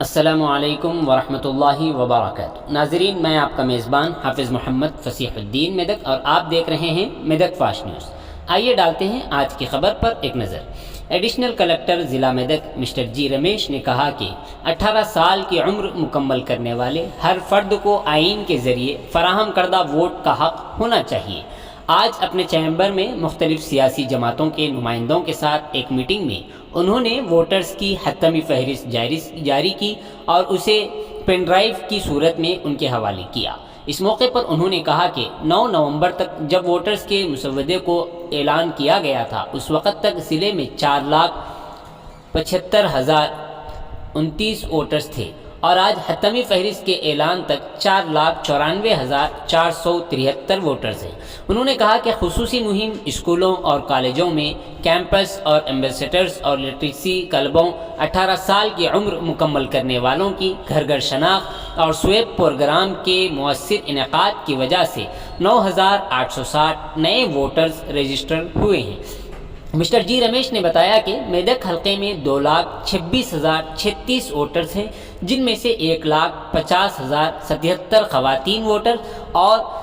अस्सलामु अलैकुम वरहमतुल्लाहि वबरकातुहू। नाज़रीन, मैं आपका मेज़बान हाफिज़ मोहम्मद फ़सीहुद्दीन मेदक और आप देख रहे हैं मेदक फास्ट न्यूज़। आइए डालते हैं आज की खबर पर एक नज़र। एडिशनल कलेक्टर ज़िला मेदक मिस्टर जी रमेश ने कहा कि 18 साल की उम्र मुकम्मल करने वाले हर फर्द को आइन के ज़रिए फराहम करदा वोट का हक़ होना चाहिए। आज अपने चैम्बर में मुख्तलिफ सियासी जमातों के नुमाइंदों के साथ एक मीटिंग में उन्होंने वोटर्स की हतमी फहरिस्त जारी की और उसे पेन ड्राइव की सूरत में उनके हवाले किया। इस मौके पर उन्होंने कहा कि 9 नवंबर तक जब वोटर्स के मुसव्वदे को ऐलान किया गया था, उस वक़्त तक ज़िले में 4,75,029 वोटर्स थे और आज हतमी फहरिस्त के ऐलान तक 4,94,473 वोटर्स हैं। उन्होंने कहा कि खुसूसी मुहिम स्कूलों और कॉलेजों में कैंपस और एम्बेसडर्स और लिटरेसी क्लबों 18 साल की उम्र मुकम्मल करने वालों की घर घर शनाख्त और स्वेप प्रोग्राम के मुअस्सिर इनेकाद की वजह से 9,860 नए वोटर्स रजिस्टर हुए हैं। मिस्टर जी रमेश ने बताया कि मेदक हल्के में 2,26,036 वोटर्स हैं, जिनमें से 1,50,077 ख़वातीन वोटर और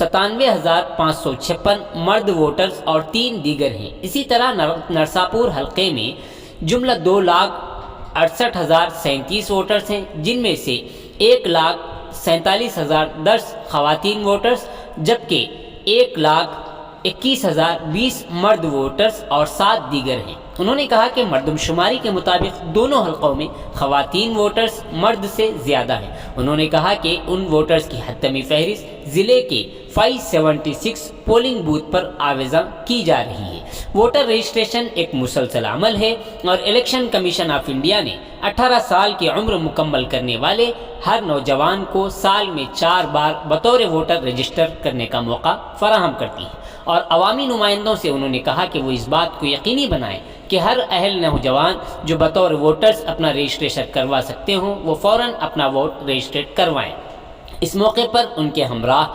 97,556 मर्द वोटर्स और 3 दीगर हैं। इसी तरह नरसापुर हल्के में जुमला 2,68,037 वोटर्स हैं, जिनमें से 1,47,010 ख़वातीन वोटर्स जबकि 1,21,020 मर्द वोटर्स और 7 दीगर हैं। उन्होंने कहा कि मर्दमशुमारी के मुताबिक दोनों हलकों में ख़वातीन वोटर्स मर्द से ज़्यादा हैं। उन्होंने कहा कि उन वोटर्स की हतमी फहरिस्त ज़िले के 576 पोलिंग बूथ पर आवेज़ा की जा रही है। वोटर रजिस्ट्रेशन एक मुसलसल अमल है और इलेक्शन कमीशन ऑफ इंडिया ने 18 साल की उम्र मुकम्मल करने वाले हर नौजवान को साल में 4 बार बतौर वोटर रजिस्टर करने का मौका फराहम करती है। और अवामी नुमाइंदों से उन्होंने कहा कि वो इस बात को यकीनी बनाएं कि हर अहल नौजवान जो बतौर वोटर्स अपना रजिस्ट्रेशन करवा सकते हों, वो फ़ौरन अपना वोट रजिस्ट्रेट करवाएं। इस मौके पर उनके हमराह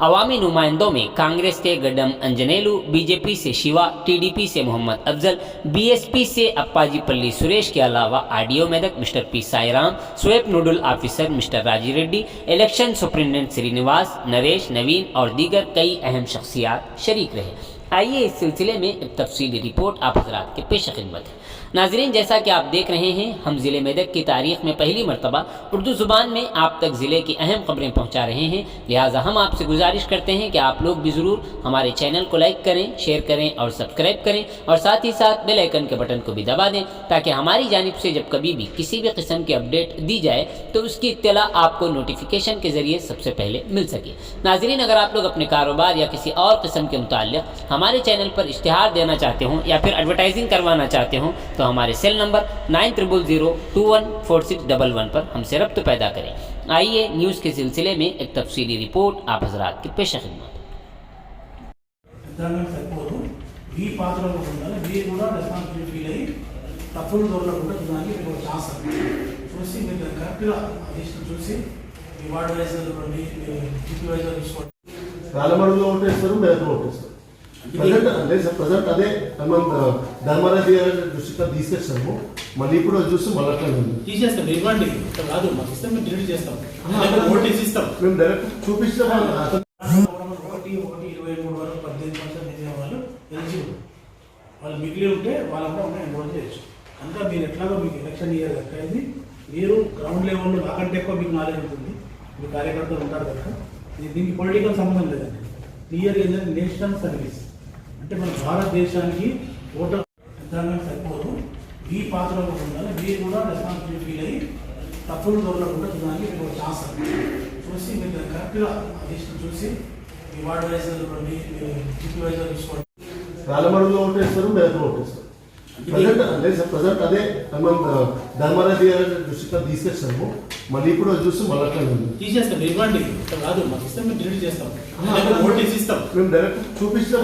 अवामी नुमाइंदों में कांग्रेस के गड्डम अंजनेलू, बीजेपी से शिवा, टीडीपी से मोहम्मद अफजल, बीएसपी से अप्पाजी पल्ली सुरेश के अलावा RDO Medak mister P Sairam, SVEEP nodal officer mister Raji Reddy, election superintendent Srinivas, Naresh, Naveen और दीगर कई अहम शख्सियात शरीक रहे। आइए इस सिलसिले में एक तफसीली रिपोर्ट आप हज़रात के पेश खिदमत है। नाज़रीन, जैसा कि आप देख रहे हैं, हम ज़िले मेदक की तारीख़ में पहली मरतबा उर्दू ज़ुबान में आप तक ज़िले की अहम खबरें पहुँचा रहे हैं। लिहाजा हम आपसे गुजारिश करते हैं कि आप लोग भी ज़रूर हमारे चैनल को लाइक करें, शेयर करें और सब्सक्राइब करें और साथ ही साथ बेल आइकन के बटन को भी दबा दें, ताकि हमारी जानिब से जब कभी भी किसी भी किस्म की अपडेट दी जाए तो उसकी इत्तला आपको नोटिफिकेशन के ज़रिए सबसे पहले मिल सके। नाज़रीन, अगर आप लोग अपने कारोबार या किसी और किस्म के मुताल्लिक़ हमारे चैनल पर इश्तिहार देना चाहते हों या फिर एडवर्टाइजिंग करवाना चाहते हों तो हमारे सेल नंबर 9000214611 पर हमसे रब्त पैदा करें। आइए न्यूज़ के सिलसिले में एक तफसीली रिपोर्ट आप हज़रात की पेश खिदमत। ప్రజెంట్ అదే మనం ధర్మరాజు దృష్టిగా తీసుకొచ్చాము. మళ్ళీ ఇప్పుడు చూసి మళ్ళీ అట్లా తీసేస్తాం. ఇవ్వండి కాదు, మాకు ఇస్తాం, మేము డిలీట్ చేస్తాం. నోటీస్ ఇస్తాం. మేము డైరెక్ట్ చూపిస్తాం. 1/1/23 వరకు 18% నిజం వాళ్ళు ఎలిజిబుల్. వాళ్ళు మిగిలి ఉంటే వాళ్ళు కూడా ఉన్నాయి ఓట్ చేయొచ్చు. అంతా మీరు ఎట్లాగో మీకు ఎలక్షన్ ఇయర్ కనుక ఇది మీరు గ్రౌండ్ లెవెల్లో నాకంటే ఎక్కువ మీకు నాలెడ్జ్ ఉంటుంది. మీ కార్యకర్తలు ఉంటారు కనుక దీనికి పొలిటికల్ సంబంధం లేదండి. క్లియర్ ఏంటంటే నేషనల్ సర్వీస్ అంటే మన భారతదేశానికి ఓటర్ యంత్రాంగం సరిపోదు. ఈ పాత్రలో ఉండాలి. మీరు కూడా రెస్పాన్సిబిలిటీ ఫీల్ అయ్యి తప్పులు దొరకకుండా చూడడానికి మీకు ఒక ఛాన్స్ చూసి మీరు కరెక్ట్గా అధిష్ఠం చూసి మీ వార్డు వైజ్ డిప్యూటీ వైజ్ తీసుకోండి. రాలమడుగులో ఓటేస్తారు, మేరకు ఓటేస్తారు. ప్రజెంట్ అదే మనం ధర్మరాజు దృష్టిగా తీసుకొచ్చాము. మళ్ళీ ఇప్పుడు చూసి మళ్ళీ అట్లా తీసేస్తాం. ఇవ్వండి కాదు, మాకు ఇస్తాం, మేము డిలీట్ చేస్తాం. నోటీస్ ఇస్తాం. మేము డైరెక్ట్ చూపిస్తాం.